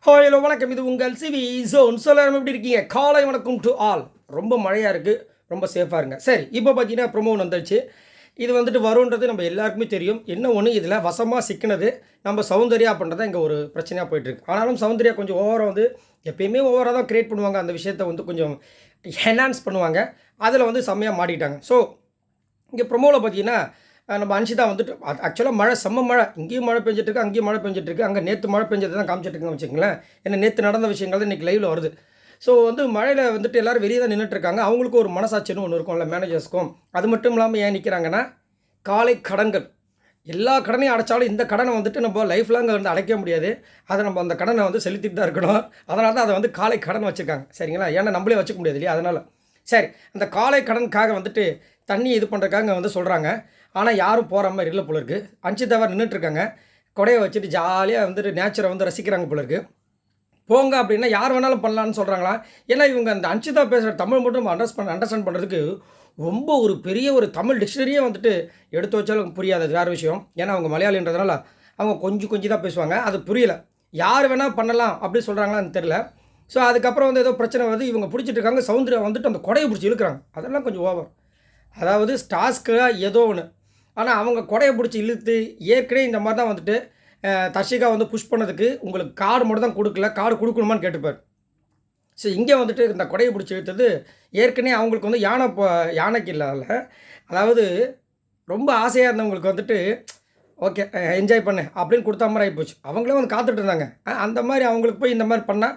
Hi hello வணக்கம். இது உங்கள் சிவி ஜோன். எல்லாரும் எப்படி இருக்கீங்க? காலை வணக்கம் டு ஆல். ரொம்ப மழையாக இருக்குது, ரொம்ப சேஃபாக இருங்க. சரி, இப்போ பார்த்தீங்கன்னா ப்ரொமோ வந்துடுச்சு. இது வந்துட்டு வரும்ன்றது நம்ம எல்லாருக்குமே தெரியும். என்ன ஒன்று இதில் வசமாக சிக்கினது நம்ம சௌந்தர்யா பண்ணுறதா இங்கே ஒரு பிரச்சனையாக போயிட்டுருக்கு. ஆனாலும் சௌந்தர்யா கொஞ்சம் ஓவராக வந்து எப்பயுமே ஓவராக தான் க்ரியேட் பண்ணுவாங்க. அந்த விஷயத்தை வந்து கொஞ்சம் என்ஹான்ஸ் பண்ணுவாங்க. அதில் வந்து செம்மையாக மாட்டிக்கிட்டாங்க. ஸோ இங்கே ப்ரொமோவில் பார்த்தீங்கன்னா நம்ம அன்ஷிதா வந்துட்டு ஆக்சுவலாக மழை செம்ம மழை. இங்கேயும் மழை பெஞ்சிட்ருக்கு, அங்கேயும் மழை பெஞ்சிட்ருக்கு. அங்கே நேற்று மழை பெஞ்சதை தான் காமிச்சிட்ருக்குன்னு வச்சுக்கங்களேன். ஏன்னா நேற்று நடந்த விஷயங்கள் தான் இன்றைக்கி லைவில் வருது. ஸோ வந்து மழையில் வந்துட்டு எல்லோரும் வெளியே தான் நின்றுட்டுருக்காங்க. அவங்களுக்கும் ஒரு மனசாட்சின்னு ஒன்று இருக்கும்ல மேனேஜர்ஸ்க்கும். அது மட்டும் இல்லாமல் ஏன் நிற்கிறாங்கன்னா, காலை கடன்கள் எல்லா கடனையும் அடைச்சாலும் இந்த கடனை வந்துட்டு நம்ம லைஃப் லாங் வந்து அடைக்க முடியாது. அதை நம்ம அந்த கடனை வந்து செலுத்திட்டு தான் இருக்கணும். அதனால தான் அதை வந்து காலை கடன் வச்சுருக்காங்க. சரிங்களா? ஏன்னா நம்மளே வச்சுக்க முடியாது இல்லையா? அதனால் சரி, அந்த காலை கடனுக்காக வந்துட்டு தண்ணி இது பண்ணுறதுக்காக வந்து சொல்கிறாங்க. ஆனால் யாரும் போகிற மாதிரி இல்லை போல இருக்குது. அன்ஷிதாவா நின்றுட்டுருக்காங்க. கொடையை வச்சுட்டு ஜாலியாக வந்துட்டு நேச்சரை வந்து ரசிக்கிறாங்க போல இருக்குது. போங்க அப்படின்னா யார் வேணாலும் பண்ணலான்னு சொல்கிறாங்களா? ஏன்னா இவங்க அந்த அன்ஷிதா பேசுகிற தமிழ் மட்டும் அண்டர்ஸ்டாண்ட் பண்ணுறதுக்கு ரொம்ப ஒரு பெரிய ஒரு தமிழ் டிக்ஷனரியே வந்துட்டு எடுத்து வச்சாலும் புரியாது. அது வேறு விஷயம். ஏன்னா அவங்க மலையாளின்றதுனால அவங்க கொஞ்சம் தான் பேசுவாங்க. அது புரியல. யார் வேணால் பண்ணலாம் அப்படி சொல்கிறாங்களான்னு தெரில. ஸோ அதுக்கப்புறம் வந்து ஏதோ பிரச்சனை வந்து இவங்க பிடிச்சிட்டு இருக்காங்க. சௌந்தர்யா வந்துட்டு அந்த கொடையை பிடிச்சி இழுக்கிறாங்க. அதெல்லாம் கொஞ்சம் ஓவர். அதாவது டாஸ்க்காக ஏதோ ஒன்று. ஆனால் அவங்க கொடையை பிடிச்சி இழுத்து ஏற்கனவே இந்த மாதிரி தான் வந்துட்டு தர்ஷிகா வந்து புஷ் பண்ணதுக்கு உங்களுக்கு கார்டு மட்டும் தான் கொடுக்கல, கார்டு கொடுக்கணுமான்னு கேட்டுப்பார். ஸோ இங்கே வந்துட்டு இந்த கொடையை பிடிச்சி இழுத்தது ஏற்கனவே அவங்களுக்கு வந்து யானைக்கு இல்லாத, அதாவது ரொம்ப ஆசையாக இருந்தவங்களுக்கு வந்துட்டு ஓகே என்ஜாய் பண்ணு அப்படின்னு கொடுத்தா மாதிரி ஆகிப்போச்சு. அவங்களே வந்து காத்துட்டு இருந்தாங்க. அந்த மாதிரி அவங்களுக்கு போய் இந்த மாதிரி பண்ணால்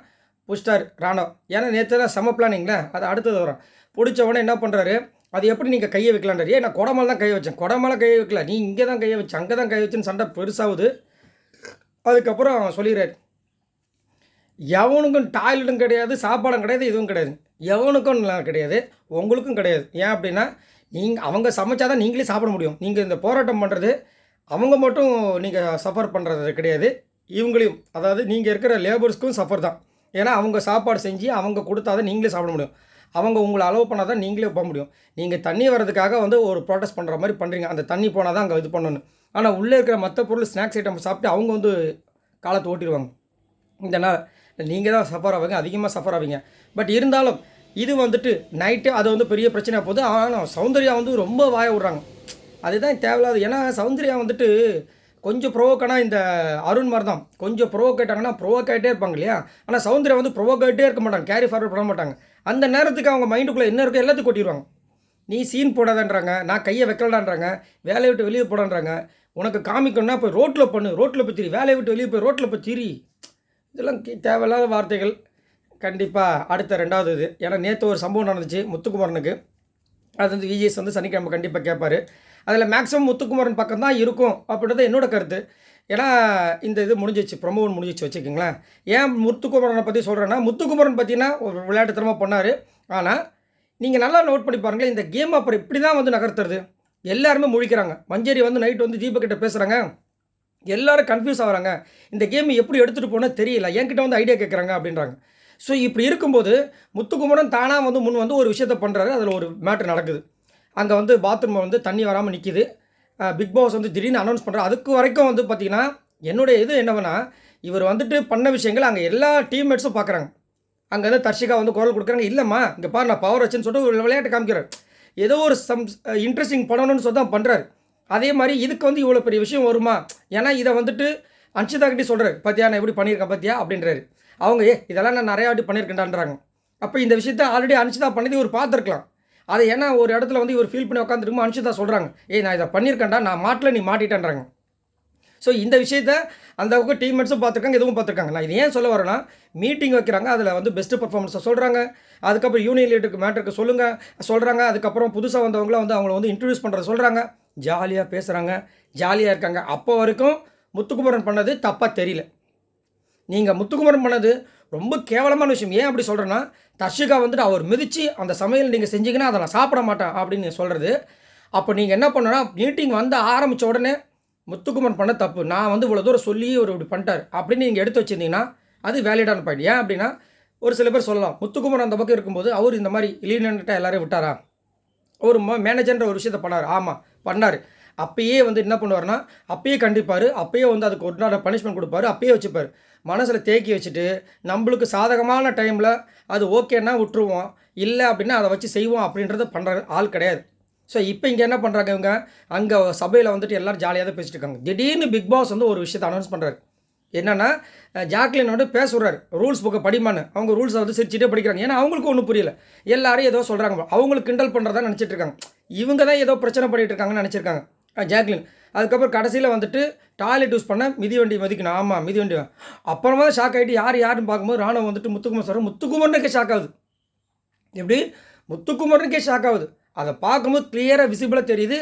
புஷ்டார் ராணவ். ஏன்னா நேற்று தான் செம பிளானிங்களே, அது அடுத்தது வரும். பிடிச்ச உடனே என்ன பண்ணுறாரு, அது எப்படி நீங்கள் கையை வைக்கலான்றாரு. நான் கொடை தான் கையை வச்சேன். கொடை கையை வைக்கல, நீ இங்கே தான் கையை வச்சு, அங்கே தான் கை வச்சுன்னு சண்டை பெருசாகுது. அதுக்கப்புறம் சொல்லிடுறாரு, எவனுக்கும் டாய்லெட்டும் கிடையாது, சாப்பாடும் கிடையாது, இதுவும் கிடையாது. எவனுக்கும் கிடையாது, உங்களுக்கும் கிடையாது. ஏன் அப்படின்னா அவங்க சமைச்சா தான் நீங்களே சாப்பிட முடியும். நீங்கள் இந்த போராட்டம் பண்ணுறது அவங்க மட்டும் நீங்கள் சஃபர் பண்ணுறது கிடையாது, இவங்களையும், அதாவது நீங்கள் இருக்கிற லேபர்ஸ்க்கும் சஃபர் தான். ஏன்னா அவங்க சாப்பாடு செஞ்சு அவங்க கொடுத்தா தான் நீங்களே சாப்பிட முடியும். அவங்க உங்களை அலோவ் பண்ணால் தான் நீங்களே போக முடியும். நீங்கள் தண்ணி வர்றதுக்காக வந்து ஒரு ப்ரொடெஸ்ட் பண்ணுற மாதிரி பண்ணுறீங்க. அந்த தண்ணி போனால் தான் அங்கே இது பண்ணணும். ஆனால் உள்ளே இருக்கிற மற்ற பொருள் ஸ்நாக்ஸ் ஐட்டம் சாப்பிட்டு அவங்க வந்து காலத்தை ஓட்டிடுவாங்க. இந்த நாள் நீங்கள் தான் சஃபர் ஆவீங்க, அதிகமாக சஃபர் ஆவீங்க. பட் இருந்தாலும் இது வந்துட்டு நைட்டு அது வந்து பெரிய பிரச்சனையாக போகுது. ஆனால் சௌந்தர்யா வந்து ரொம்ப வாய விட்றாங்க. அதுதான் தேவையில்லாது. ஏன்னா சௌந்தர்யா வந்துட்டு கொஞ்சம் ப்ரோவோக்கானா இந்த அருண் மாதிரி தான். கொஞ்சம் ப்ரோவோக் ஆகிட்டாங்கன்னா ப்ரோவோக் ஆகிட்டே இருப்பாங்க இல்லையா? ஆனால் சௌந்தர்யா வந்து ப்ரோவோக் ஆகிட்டே இருக்க மாட்டாங்க, கேரி ஃபார்வர்ட் பண்ண மாட்டாங்க. அந்த நேரத்துக்கு அவங்க மைண்டுக்குள்ளே என்ன இருக்கோ எல்லாத்தையும் கொட்டிடுவாங்க. நீ சீன் போடாதன்றாங்க, நான் கையை வைக்கலான்றாங்க, வேலையை விட்டு வெளியே போடான்றாங்க. உனக்கு காமிக்கணும்னா போய் ரோட்டில் பண்ணு, ரோட்டில் போய் திரி, வேலையை விட்டு வெளியே போய் ரோட்டில் போய் திரி. இதெல்லாம் தேவையில்லாத வார்த்தைகள். கண்டிப்பாக அடுத்த 2வது இது. ஏன்னா நேற்று ஒரு சம்பவம் நடந்துச்சு முத்துக்குமரனுக்கு. அது வந்து விஜிஎஸ் வந்து சனிக்கிழமை கண்டிப்பாக கேட்பார். அதில் மேக்ஸிமம் முத்துக்குமரன் பக்கம் தான் இருக்கும் அப்படின்றது என்னோட கருத்து. ஏன்னா இந்த இது முடிஞ்சிச்சு, ப்ரொமோன் முடிஞ்சிச்சு வச்சுக்கோங்களேன். ஏன் முத்துக்குமரனை பற்றி சொல்கிறேன்னா, முத்துக்குமரன் பார்த்தீங்கன்னா ஒரு விளையாட்டுத்தனமாக பண்ணார். ஆனால் நீங்கள் நல்லா நோட் பண்ணி பாருங்களேன், இந்த கேம் அப்புறம் இப்படி தான் வந்து நகர்த்துறது. எல்லாருமே முழிக்கிறாங்க. மஞ்சரி வந்து நைட் வந்து தீபக்கிட்ட பேசுகிறாங்க, எல்லோரும் கன்ஃபியூஸ் ஆகிறாங்க. இந்த கேம் எப்படி எடுத்துகிட்டு போனால் தெரியல, என்கிட்ட வந்து ஐடியா கேட்குறாங்க அப்படின்றாங்க. ஸோ இப்படி இருக்கும்போது முத்துக்குமரன் தானாக வந்து முன் வந்து ஒரு விஷயத்த பண்ணுறாரு. அதில் ஒரு மேட்ரு நடக்குது. அங்கே வந்து பாத்ரூமில் வந்து தண்ணி வராமல் நிற்கிது. பிக் பாஸ் வந்து திடீர்னு அனௌன்ஸ் பண்ணுறாரு. அதுக்கு வரைக்கும் வந்து பார்த்திங்கன்னா என்னுடைய இது என்னவென்னா, இவர் வந்துட்டு பண்ண விஷயங்கள் அங்கே எல்லா டீம்மேட்ஸும் பார்க்குறாங்க. அங்கே வந்து தர்ஷிகா வந்து குரல் கொடுக்குறாங்க, இல்லைம்மா இங்கே பாரு நான் பவர் வச்சுன்னு சொல்லிட்டு ஒரு விளையாட்டு காமிக்கிறார். ஏதோ ஒரு இன்ட்ரெஸ்டிங் பண்ணணும்னு சொல்லி தான் பண்ணுறாரு. அதே மாதிரி இதுக்கு வந்து இவ்வளோ பெரிய விஷயம் வருமா? ஏன்னா இதை வந்துட்டு அன்ஷிதா கிட்டே சொல்கிறார், பார்த்தியா நான் எப்படி பண்ணியிருக்கேன் பார்த்தியா அப்படின்றாரு. அவங்க இதெல்லாம் நான் நிறையா வாட்டி பண்ணியிருக்கேன்டான்றாங்க. அப்போ இந்த விஷயத்த ஆல்ரெடி அன்ஷிதா பண்ணி இவர் பார்த்துருக்கலாம். அதை ஏன்னா ஒரு இடத்துல வந்து இவர் ஃபீல் பண்ணி உட்காந்துருக்கும் அன்ஷிதா சொல்கிறாங்க, நான் இதை பண்ணியிருக்கேன்டா, நான் மாட்டில் நீ மாட்டிட்டேன்றாங்க. ஸோ இந்த விஷயத்த அந்த பக்கம் டீம்மேட்ஸும் பார்த்துருக்காங்க, எதுவும் பார்த்துருக்காங்க. நான் இது ஏன் சொல்ல வரேன்னா, மீட்டிங் வைக்கிறாங்க, அதில் வந்து பெஸ்ட்டு பர்ஃபார்மன்ஸை சொல்கிறாங்க. அதுக்கப்புறம் யூனியன் லீடருக்கு மேட்டருக்கு சொல்கிறாங்க. அதுக்கப்புறம் புதுசாக வந்தவங்களாம் வந்து அவங்கள வந்து இன்ட்ரடியூஸ் பண்ணுறத சொல்கிறாங்க. ஜாலியாக பேசுகிறாங்க, ஜாலியாக இருக்காங்க. அப்போ வரைக்கும் முத்துக்குமரன் பண்ணது தப்பாக தெரியல. நீங்கள் முத்துக்குமரன் பண்ணது ரொம்ப கேவலமான விஷயம். ஏன் அப்படி சொல்கிறேன்னா, தர்ஷிகா வந்துட்டு அவர் மிதித்து அந்த சமையல் நீங்கள் செஞ்சீங்கன்னா அதை நான் சாப்பிட மாட்டேன் அப்படின்னு சொல்கிறது. அப்போ நீங்கள் என்ன பண்ணணும்னா, மீட்டிங் வந்து ஆரம்பித்த உடனே முத்துக்குமரன் பண்ண தப்பு, நான் வந்து இவ்வளோ தூரம் சொல்லி ஒரு இப்படி பண்ணிட்டார் அப்படின்னு நீங்கள் எடுத்து வச்சுருந்தீங்கன்னா அது வேலிடான பாயிண்ட். ஏன் அப்படின்னா, ஒரு சில பேர் சொல்லலாம், முத்துக்குமரன் அந்த பக்கம் இருக்கும்போது அவர் இந்த மாதிரி லீனன்ட்டாக எல்லோரும் விட்டாரா, ஒரு மேனேஜர்ன்ற ஒரு விஷயத்தை பண்ணார். ஆமாம் பண்ணார். அப்பயே வந்து என்ன பண்ணுவார்னா, அப்பயே கண்டிப்பார், அப்பயே வந்து அதுக்கு ஒரு நாள் பனிஷ்மெண்ட் கொடுப்பாரு, அப்பயே வச்சுப்பார். மனசில் தேக்கி வச்சுட்டு நம்மளுக்கு சாதகமான டைமில் அது ஓகேன்னா விட்டுருவோம், இல்லை அப்படின்னா அதை வச்சு செய்வோம் அப்படின்றத பண்ணுற ஆள் கிடையாது. ஸோ இப்போ இங்கே என்ன பண்ணுறாங்க இவங்க, அங்கே சபையில் வந்துட்டு எல்லோரும் ஜாலியாக தான் பேசிட்டு இருக்காங்க. திடீர்னு பிக் பாஸ் வந்து ஒரு விஷயத்தை அனௌன்ஸ் பண்ணுறாரு. என்னென்னா ஜாக்லின் வந்து பேச விட்றாரு, ரூல்ஸ் புக்கை படிமான்னு. அவங்க ரூல்ஸை வந்து சிரிச்சிட்டே படிக்கிறாங்க. ஏன்னா அவங்களுக்கும் ஒன்றும் புரியல. எல்லாரும் ஏதோ சொல்கிறாங்க, அவங்களுக்கு கிண்டல் பண்ணுறதா நினச்சிட்டு இருக்காங்க. இவங்க தான் ஏதோ பிரச்சனை பண்ணிகிட்டு இருக்காங்கன்னு நினச்சிருக்காங்க ஜாக்லின். அதுக்கப்புறம் கடைசியில் வந்துட்டு டாய்லெட் யூஸ் பண்ண மிதிவண்டி மதிக்கணும். ஆமாம், மிதிவண்டி. அப்புறமா தான் ஷாக் ஆகிட்டு யாருன்னு பார்க்கும்போது ராணுவம் வந்துட்டு முத்துக்குமார் சொல்கிறார். முத்துக்குமார்னுக்கே ஷாக் ஆகுது. எப்படி முத்துக்குமார்னுக்கே ஷாக் ஆகுது. அதை பார்க்கும்போது கிளியராக விசிபிளாக தெரியுது.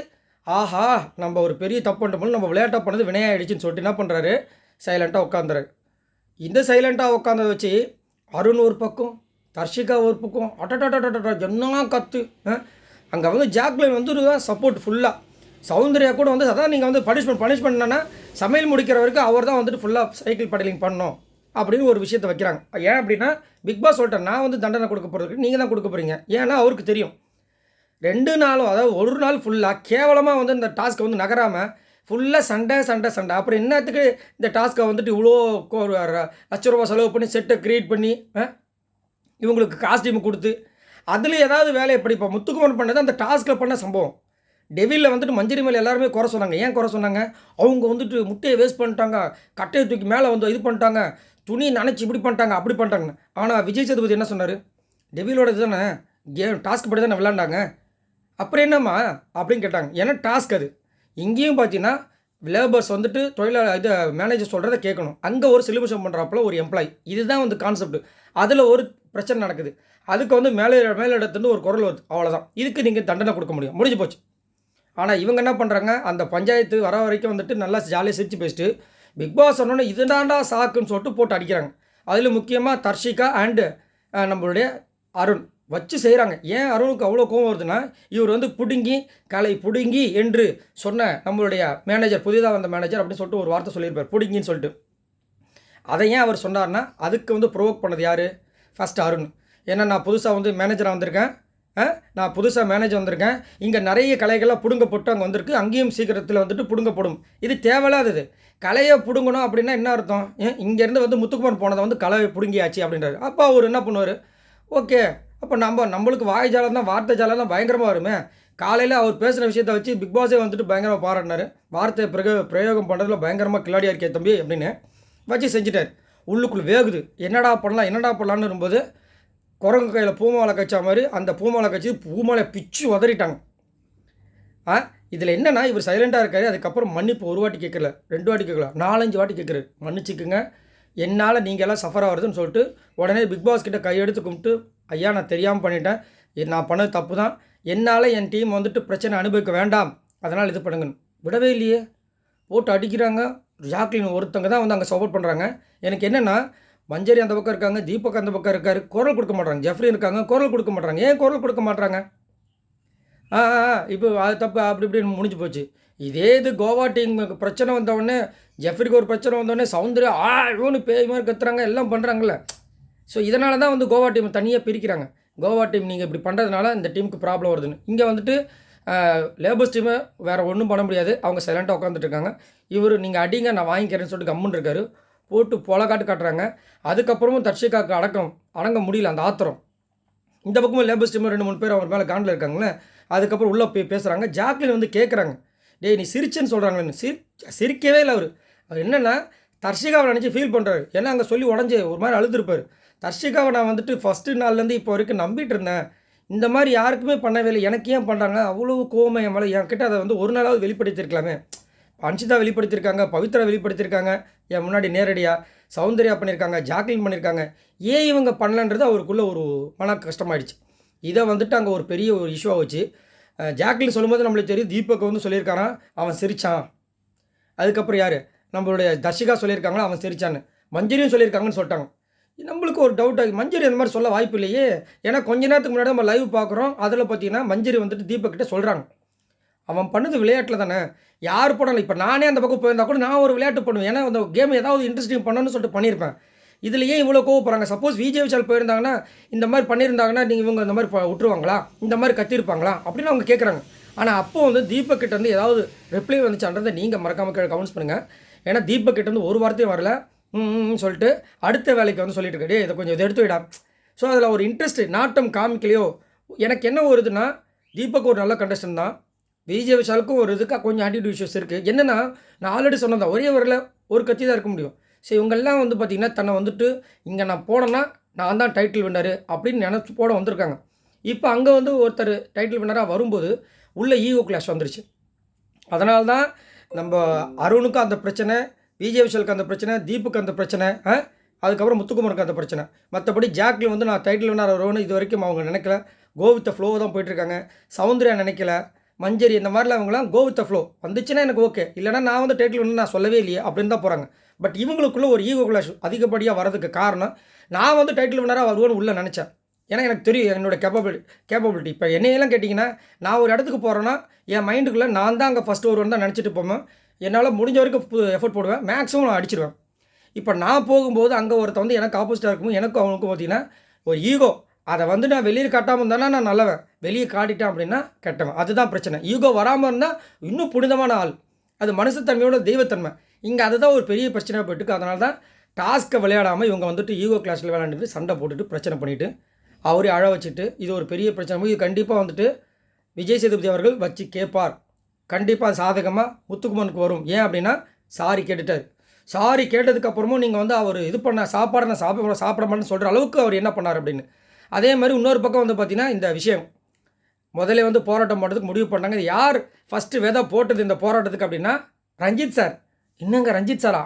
ஆஹா, நம்ம ஒரு பெரிய தப்பு பண்ணிட்டோம், நம்ம விளையாட்டாக பண்ணது வினையாயிடுச்சுன்னு சொல்லிட்டு என்ன பண்ணுறாரு, சைலண்ட்டாக உட்காந்துறாரு. இந்த சைலண்ட்டாக உட்காந்ததை வச்சு அருண் ஒரு பக்கம், தர்ஷிகா ஒரு பக்கம், அட்டா என்ன கத்து. அங்கே வந்து ஜாக்லின் வந்து சப்போர்ட் ஃபுல்லாக. சௌந்தர்யா கூட வந்து அதான் நீங்கள் வந்து பனிஷ்மெண்ட்னா சமையல் முடிக்கிற வரைக்கும் அவர் தான் வந்துட்டு ஃபுல்லாக சைக்கிள் படலிங் பண்ணணும் அப்படின்னு ஒரு விஷயத்தை வைக்கிறாங்க. ஏன் அப்படின்னா பிக் பாஸ் சொல்லிட்டேன், நான் வந்து தண்டனை கொடுக்க போகிறதுக்கு நீங்கள் தான் கொடுக்க போகிறீங்க. ஏன்னா அவருக்கு தெரியும் 2 நாளும், அதாவது ஒரு நாள் ஃபுல்லாக கேவலமாக வந்து இந்த டாஸ்க்கை வந்து நகராமல் ஃபுல்லாக சண்டை. அப்புறம் என்னத்துக்கு இந்த டாஸ்க்கை வந்துட்டு இவ்வளோ ₹1,00,000 செலவு பண்ணி செட்டை க்ரியேட் பண்ணி இவங்களுக்கு காஸ்டியூம் கொடுத்து அதில் ஏதாவது வேலையை படிப்போம். முத்துக்குமார் பண்ணது அந்த டாஸ்கில் பண்ண சம்பவம். டெவிலில் வந்துட்டு மஞ்சரி மேலே எல்லாருமே குறை சொன்னாங்க. ஏன் குறை சொன்னாங்க, அவங்க வந்துட்டு முட்டையை வேஸ்ட் பண்ணிட்டாங்க, கட்டையை தூக்கி மேலே வந்து இது பண்ணிட்டாங்க, துணி நினச்சி இப்படி பண்ணிட்டாங்க அப்படி பண்ணிட்டாங்கன்னு. ஆனால் விஜய் சேதுபதி என்ன சொன்னார், டெவிலோட இது தானே கேம், டாஸ்க் படி தானே விளாண்டாங்க, அப்புறம் என்னம்மா அப்படின்னு கேட்டாங்க. ஏன்னா டாஸ்க் அது. இங்கேயும் பார்த்தீங்கன்னா லேபர்ஸ் வந்துட்டு இது மேனேஜர் சொல்கிறத கேட்கணும். அங்கே ஒரு சிலிபஸம் பண்ணுறாப்புல ஒரு எம்ப்ளாயி. இதுதான் வந்து கான்செப்ட். அதில் ஒரு பிரச்சனை நடக்குது. அதுக்கு வந்து மேலிடத்துலேருந்து ஒரு குரல் வருது, அவ்வளோதான். இதுக்கு நீங்கள் தண்டனை கொடுக்க முடியும், முடிஞ்சு போச்சு. ஆனால் இவங்க என்ன பண்ணுறாங்க, அந்த பஞ்சாயத்து வர வரைக்கும் வந்துட்டு நல்லா ஜாலியாக சிரித்து பேசிட்டு பிக் பாஸ் சொன்னோன்னே இதுதாண்டா சாக்குன்னு சொல்லிட்டு போட்டு அடிக்கிறாங்க. அதில் முக்கியமாக தர்ஷிகா அண்டு நம்மளுடைய அருண் வச்சு செய்கிறாங்க. ஏன் அருணுக்கு அவ்வளோ கோவம் வருதுன்னா, இவர் வந்து புடுங்கி என்று சொன்ன நம்மளுடைய மேனேஜர், புதிதாக வந்த மேனேஜர் அப்படின்னு சொல்லிட்டு ஒரு வார்த்தை சொல்லியிருப்பார், புடுங்கின்னு சொல்லிட்டு. அதை ஏன் அவர் சொன்னார்னா, அதுக்கு வந்து ப்ரொவோக் பண்ணது யார், ஃபஸ்ட்டு அருண். ஏன்னா நான் புதுசாக வந்து மேனேஜராக வந்திருக்கேன், நான் புதுசாக மேனேஜர் வந்திருக்கேன், இங்கே நிறைய கலைகள்லாம் பிடுங்கப்பட்டு அங்கே வந்திருக்கு, அங்கேயும் சீக்கிரத்தில் வந்துட்டு பிடுங்கப்படும். இது தேவையில்லாதது. கலையை பிடுங்கணும் அப்படின்னா என்ன அர்த்தம், இங்கேருந்து வந்து முத்துக்குமார் போனதை வந்து கலையை பிடுங்கியாச்சு அப்படின்றாரு. அப்போ அவர் என்ன பண்ணுவார், ஓகே அப்போ நம்மளுக்கு வாய் ஜாலம் தான், வார்த்தை ஜாலம் தான் பயங்கரமாக வருமே. காலையில் அவர் பேசுகிற விஷயத்தை வச்சு பிக் பாஸே வந்துட்டு பயங்கரமாக பாராட்டினார். வார்த்தை பிரயோகம் பண்ணுறதுல பயங்கரமாக கிளாடியாக இருக்கே தம்பி அப்படின்னு வச்சு செஞ்சுட்டார். உள்ளுக்குள்ளே வேகுது, என்னடா பண்ணலான்னு இருக்கும்போது குரங்கு கையில் பூமாலை கச்சா மாதிரி அந்த பூமாலை கச்சி பூமாலை பிச்சு உதறிட்டாங்க. இதில் என்னென்னா, இவர் சைலண்ட்டாக இருக்காரு. அதுக்கப்புறம் மன்னிப்பு 1 வாட்டி கேட்கல, 2 வாட்டி கேட்கல, 4-5 வாட்டி கேட்குறாரு. மன்னிச்சுக்குங்க, என்னால் நீங்கள் எல்லாம் சஃபர் ஆகுறதுன்னு சொல்லிட்டு உடனே பிக் பாஸ் கிட்ட கையெடுத்து கும்பிட்டு, ஐயா நான் தெரியாமல் பண்ணிட்டேன், நான் பண்ணது தப்பு தான், என்னால் என் டீம் வந்துட்டு பிரச்சனை அனுபவிக்க வேண்டாம், அதனால் இது பண்ணுங்கன்னு. விடவே இல்லையே, போட்டு அடிக்கிறாங்க. ஜாக்லின் ஒருத்தங்க தான் வந்து அங்கே சப்போர்ட் பண்ணுறாங்க. எனக்கு என்னென்னா, மஞ்சரி அந்த பக்கம் இருக்காங்க, தீபக் அந்த பக்கம் இருக்காரு, குரல் கொடுக்க மாட்டாங்க. ஜெஃப்ரி இருக்காங்க, குரல் கொடுக்க மாட்டாங்க. ஏன் குரல் கொடுக்க மாட்டாங்க, இப்போ அது தப்பு அப்படி இப்படின்னு முடிஞ்சு போச்சு. இதே இது கோவா டீம் பிரச்சனை வந்தவுடனே, ஜெஃப்ரிக்கு ஒரு பிரச்சனை வந்தோடனே சௌந்தர்யா இவனு பேய் மாதிரி கத்துறாங்க, எல்லாம் பண்ணுறாங்கல்ல. ஸோ இதனால தான் வந்து கோவா டீம் தனியாக பிரிக்கிறாங்க. கோவா டீம் நீங்கள் இப்படி பண்ணுறதுனால இந்த டீமுக்கு ப்ராப்ளம் வருதுன்னு. இங்கே வந்துட்டு லேபர்ஸ் டீமை வேறு ஒன்றும் பண்ண முடியாது, அவங்க சைலண்ட்டாக உட்காந்துட்டு இருக்காங்க. இவர் நீங்கள் அடிங்க நான் வாங்கிக்கிறேன்னு சொல்லிட்டு கம்முன்னு இருக்காரு. போட்டு காட்டுறாங்க. அதுக்கப்புறமும் தர்ஷிகாவுக்கு அடங்க முடியல அந்த ஆத்திரம். இந்த பக்கமும் லேபர்ஸ் டீம் 2-3 பேர் அவர் மேலே காண்டில் இருக்காங்களே. அதுக்கப்புறம் உள்ளே போய் பேசுகிறாங்க. ஜாக்லின் வந்து கேட்குறாங்க, டேய் நீ சிரிச்சேன்னு சொல்கிறாங்களேன்னு. சிரிக்கவே இல்லை அவர் என்னென்னா தர்ஷிகாவை நினச்சி ஃபீல் பண்ணுறாரு. ஏன்னா அங்கே சொல்லி உடஞ்சி ஒரு மாதிரி அழுதுருப்பார். தர்ஷிகாவை நான் வந்துட்டு ஃபஸ்ட்டு நாள்லேருந்து இப்போ வரைக்கும் நம்பிட்டு இருந்தேன், இந்த மாதிரி யாருக்குமே பண்ணவே இல்லை, எனக்கு ஏன் பண்ணுறாங்க, அவ்வளோ கோவம் என் மேலே. என்கிட்ட அதை வந்து ஒரு நாளாவது வெளிப்படுத்தியிருக்கலாமே. அன்ஷிதா வெளிப்படுத்தியிருக்காங்க, பவித்ரா வெளிப்படுத்தியிருக்காங்க என் முன்னாடி நேரடியாக, சௌந்தர்யா பண்ணியிருக்காங்க, ஜாக்லின் பண்ணியிருக்காங்க. ஏன் இவங்க பண்ணலன்றது அவருக்குள்ளே ஒரு மன கஷ்டமாயிடுச்சு. இதை வந்துட்டு அங்கே ஒரு பெரிய ஒரு இஷ்யூவாக வச்சு ஜாக்லின் சொல்லும்போது நம்மளுக்கு தெரியும், தீபக் வந்து சொல்லியிருக்காரான் அவன் சிரித்தான். அதுக்கப்புறம் யார் நம்மளுடைய தர்ஷிகா சொல்லியிருக்காங்களோ அவன் சிரிச்சான்னு, மஞ்சரியும் சொல்லியிருக்காங்கன்னு சொல்லிட்டாங்க. நம்மளுக்கு ஒரு டவுட் ஆகி, மஞ்சரி அந்த மாதிரி சொல்ல வாய்ப்பு இல்லையே. ஏன்னா கொஞ்ச நேரத்துக்கு முன்னாடி நம்ம லைவ் பார்க்குறோம், அதில் பார்த்தீங்கன்னா மஞ்சரி வந்துட்டு தீபக் கிட்ட சொல்கிறாங்க, அவன் பண்ணது விளையாட்டில் தானே, யார் பண்ணலை. இப்போ நானே அந்த பக்கம் போயிருந்தா கூட நான் ஒரு விளையாட்டு பண்ணுவேன், ஏன்னா அந்த கேம் ஏதாவது இன்ட்ரெஸ்டிங் பண்ணணும்னு சொல்லிட்டு பண்ணியிருப்பேன். இதில் ஏன் இவ்வளோ கோவப்படுறாங்க? சப்போஸ் விஜய் விஷால் போயிருந்தாங்கன்னா, இந்த மாதிரி பண்ணியிருந்தாங்கன்னா நீங்கள் இவங்க இந்த மாதிரி விட்டுருவாங்களா, இந்த மாதிரி கத்திருப்பாங்களா அப்படின்னு அவங்க கேட்குறாங்க. ஆனால் அப்போது வந்து தீபக் கிட்டேருந்து ஏதாவது ரிப்ளை வந்துச்சான்றதை நீங்கள் மறக்காமல் கமெண்ட்ஸ் பண்ணுங்கள். ஏன்னா தீபக் கிட்டேருந்து ஒரு வார்த்தையும் வரல. சொல்லிட்டு அடுத்த வேலைக்கு வந்து சொல்லிட்டு இருக்கா, இதை கொஞ்சம் இதை எடுத்து விடா. ஸோ அதில் ஒரு இன்ட்ரெஸ்ட்டு நாட்டம் காமிக்கலையோ. எனக்கு என்ன வருதுன்னா, தீபக் ஒரு நல்ல கண்டஸ்டன் தான். விஜய் விஷாலுக்கும் ஒரு இதுக்கு கொஞ்சம் ஆட்டிடியூட் இஷ்யூஸ் இருக்குது. என்னென்னா, நான் ஆல்ரெடி சொன்னது தான், ஒரே வரல ஒரு கட்சி தான் இருக்க முடியும். ஸோ இவங்கெல்லாம் வந்து பார்த்திங்கன்னா, தன்னை வந்துட்டு இங்கே நான் போனேன்னா நான் தான் டைட்டில் வின்னரு அப்படின்னு நினச்சி போட வந்திருக்காங்க. இப்போ அங்கே வந்து ஒருத்தர் டைட்டில் வின்னராக வரும்போது உள்ள ஈகோ கிளாஷ் வந்துருச்சு. அதனால தான் நம்ம அருணுக்கும் அந்த பிரச்சனை, விஜய் விஷாலுக்கு அந்த பிரச்சனை, தீபுக்கு அந்த பிரச்சனை, அதுக்கப்புறம் முத்துக்குமருக்கு அந்த பிரச்சனை. மற்றபடி ஜாக்லின் வந்து நான் டைட்டில் வின்னர் வருவேன்னு இது வரைக்கும் அவங்க நினைக்கல. கோ வித் த ஃப்ளோ தான் போயிட்டுருக்காங்க. சௌந்தர்யா நினைக்கல. மஞ்சரி இந்த மாதிரிலாம் அவங்களாம் கோ வித் த ஃப்ளோ வந்துச்சுன்னா எனக்கு ஓகே, இல்லைனா நான் வந்து டைட்டில் வின்னர் நான் சொல்லவே இல்லையே அப்படின்னு தான் போகிறாங்க. பட் இவங்களுக்குள்ள ஒரு ஈகோ கிளாஷ் அதிகப்படியாக வரதுக்கு காரணம், நான் வந்து டைட்டில் வின்னராக வருவேன்னு உள்ளே நினச்சேன். ஏன்னா எனக்கு தெரியும் என்னோடய கேப்பபிலிட்டி. இப்போ என்னையெல்லாம் கேட்டிங்கன்னா, நான் ஒரு இடத்துக்கு போகிறேன்னா என் மைண்டுக்குள்ளே நான் தான் அங்கே ஃபஸ்ட்டு வருவேன்னு தான் நினச்சிட்டு போவேன். என்னால் முடிஞ்ச வரைக்கும் எஃபர்ட் போடுவேன். மேக்ஸிமம் நான் அடிச்சிடுவேன். இப்போ நான் போகும்போது அங்கே ஒருத்தன் வந்து எனக்கு ஆப்போசிட்டாக இருக்கும், எனக்கும் அவனுக்கும் பார்த்திங்கன்னா ஒரு ஈகோ. அதை வந்து நான் வெளியே காட்டாமல் இருந்தானா நான் நல்லவன், வெளியே காட்டிட்டேன் அப்படின்னா கெட்டவன். அதுதான் பிரச்சனை. ஈகோ வராமல் இருந்தால் இன்னும் புனிதமான ஆள். அது மனுஷத்தன்மையோட தெய்வத்தன்மை. இங்கே அதுதான் ஒரு பெரிய பிரச்சனையாக போயிட்டுருக்கு. அதனால தான் டாஸ்க்கை விளையாடாமல் இவங்க வந்துட்டு ஈகோ கிளாஸில் விளையாண்டுட்டு சண்டை போட்டுட்டு பிரச்சனை பண்ணிவிட்டு அவரே அழ வச்சுட்டு இது ஒரு பெரிய பிரச்சனை. இது கண்டிப்பாக வந்துட்டு விஜய் சேதுபதி அவர்கள் வச்சு கேட்பார். கண்டிப்பாக சாதகமாக முத்துக்குமனுக்கு வரும். ஏன் அப்படின்னா சாரி கேட்டுட்டார். சாரி கேட்டதுக்கப்புறமும் நீங்கள் வந்து அவர் இது பண்ண சாப்பாடை நான் சாப்பிட மாட்டேன்னு சொல்கிற அளவுக்கு அவர் என்ன பண்ணார் அப்படின்னு. அதே மாதிரி இன்னொரு பக்கம் வந்து பார்த்திங்கன்னா, இந்த விஷயம் முதல்ல வந்து போராட்டம் பண்ணுறதுக்கு முடிவு பண்ணாங்க. இது யார் ஃபஸ்ட்டு விதை போட்டது இந்த போராட்டத்துக்கு அப்படின்னா ரஞ்சித் சார். என்னங்க ரஞ்சித் சாரா?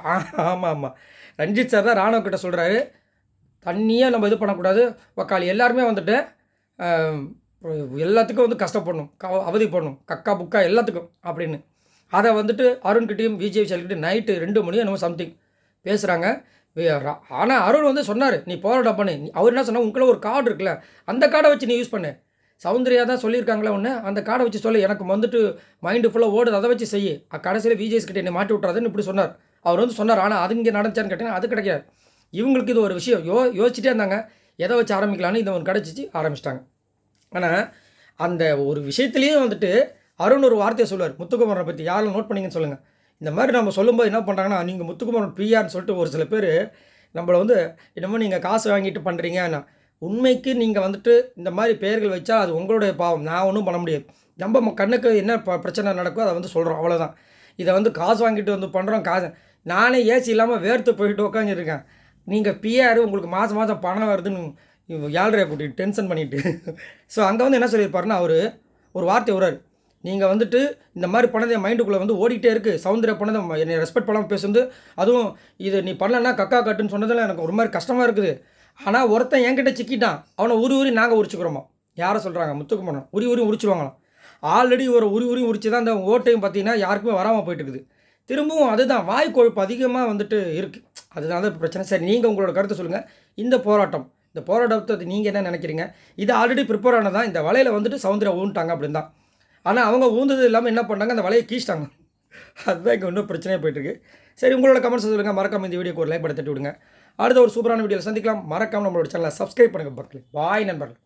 ஆமாம், ரஞ்சித் சார் தான் ராணுவ கிட்ட சொல்கிறாரு, தண்ணியே நம்ம இது பண்ணக்கூடாது, வக்காளி எல்லாருமே வந்துட்டு எல்லாத்துக்கும் வந்து கஷ்டப்படணும், அவதி பண்ணணும், கக்கா புக்கா எல்லாத்துக்கும் அப்படின்னு. அதை வந்துட்டு அருண்கிட்டையும் விஜய் விஷால்கிட்டையும் நைட்டு 2 மணி என்னமோ சம்திங் பேசுகிறாங்க. ஆனால் அருண் வந்து சொன்னார், நீ போராட்டம் பண்ணு. அவர் என்ன சொன்னால், உங்களுக்குள்ள ஒரு கார்டு இருக்குல்ல, அந்த கார்டை வச்சு நீ யூஸ் பண்ணு. சௌந்தர்யா தான் சொல்லியிருக்காங்களே ஒன்று, அந்த கார்டை வச்சு சொல்லு, எனக்கு வந்துட்டு மைண்டு ஃபுல்லாக ஓடுது, அதை வச்சு செய்யு. கடைசியில் விஜய்ஸ் கிட்டே என்னை மாட்டி விட்றாதுன்னு இப்படி சொன்னார். அவர் வந்து சொன்னார். ஆனால் அது இங்கே நடந்துச்சான்னு கேட்டிங்கன்னா அது கிடைக்காது. இவங்களுக்கு இது ஒரு விஷயம் யோசிச்சுட்டே இருந்தாங்க, எதை வச்சு ஆரம்பிக்கலான்னு இதை ஒன்று கிடச்சிச்சு, ஆரம்பிச்சிட்டாங்க. ஆனால் அந்த ஒரு விஷயத்துலேயும் வந்துட்டு அருண் ஒரு வார்த்தையை சொல்லுவார் முத்துக்குமரனை பற்றி. யாரும் நோட் பண்ணிங்கன்னு சொல்லுங்கள். இந்த மாதிரி நம்ம சொல்லும்போது என்ன பண்ணுறாங்கன்னா, நீங்கள் முத்துக்குமரன் பிரியான்னு சொல்லிட்டு ஒரு சில பேர் நம்மளை வந்து என்னமோ நீங்கள் காசு வாங்கிட்டு பண்ணுறீங்கன்னா, உண்மைக்கு நீங்கள் வந்துட்டு இந்த மாதிரி பெயர்கள் வச்சா அது உங்களுடைய பாவம், நான் ஒன்றும் பண்ண முடியாது. நம்ம கண்ணுக்கு என்ன பிரச்சனை நடக்கோ அதை வந்து சொல்கிறோம், அவ்வளோதான். இதை வந்து காசு வாங்கிட்டு வந்து பண்ணுறோம். நானே ஏசி இல்லாமல் வேர்த்து போயிட்டு உட்காந்துருக்கேன். நீங்கள் பிஆர் உங்களுக்கு மாதம் மாதம் பணம் வருதுன்னு ஏழ்றையை கூட்டிகிட்டு டென்ஷன் பண்ணிவிட்டு. ஸோ அங்கே வந்து என்ன சொல்லியிருப்பாருன்னா, அவர் ஒரு வார்த்தை வர்றாரு, நீங்கள் வந்துட்டு இந்த மாதிரி பண்ணது என் மைண்டுக்குள்ளே வந்து ஓடிக்கிட்டே இருக்குது. சௌந்தர்யா பண்ணதை என்னை ரெஸ்பெக்ட் பண்ணாமல் பேசுறது, அதுவும் இது நீ பண்ணலன்னா கக்கா கட்டுன்னு சொன்னதில் எனக்கு ஒரு மாதிரி கஷ்டமாக இருக்குது. ஆனால் ஒருத்தன் என்கிட்ட சிக்கிட்டான், அவனை உரி நாங்கள் உரிச்சுக்கிறோமா. யாரை சொல்கிறாங்க? முத்துக்குமரன் உரி உரிச்சுருவாங்களாம். ஆல்ரெடி ஒரு உரி உரிச்சு தான் அந்த ஓட்டையும் பார்த்தீங்கன்னா யாருக்குமே வராமல் போயிட்டு இருக்குது. திரும்பவும் அதுதான் வாய் கொழுப்பு அதிகமாக வந்துட்டு இருக்குது. அதுதான் தான் பிரச்சனை. சரி, நீங்கள் உங்களோட கருத்தை சொல்லுங்கள். இந்த போராட்டத்தை நீங்கள் என்ன நினைக்கிறீங்க? இது ஆல்ரெடி ப்ரிப்பேர் ஆனதான். இந்த வலையில் வந்துட்டு சௌந்தர்யா ஊன்ட்டாங்க அப்படின்னு தான். ஆனால் அவங்க ஊந்தது இல்லாமல் என்ன பண்ணாங்க, அந்த வலையை கீச்சிட்டாங்க. அதுதான் இங்கே இன்னும் பிரச்சனையாக போயிட்டுருக்கு. சரி, உங்களோட கமெண்ட்ஸ் சொல்லுங்கள். மறக்காமல் இந்த வீடியோக்கு ஒரு லைக் பண்ணி தட்டி விடுங்க. அடுத்த ஒரு சூப்பரான வீடியோவில் சந்திக்கலாம். மறக்காமல் நம்மளோட சேனலை சப்ஸ்கிரைப் பண்ணுங்கள். பாய் நண்பர்கள்.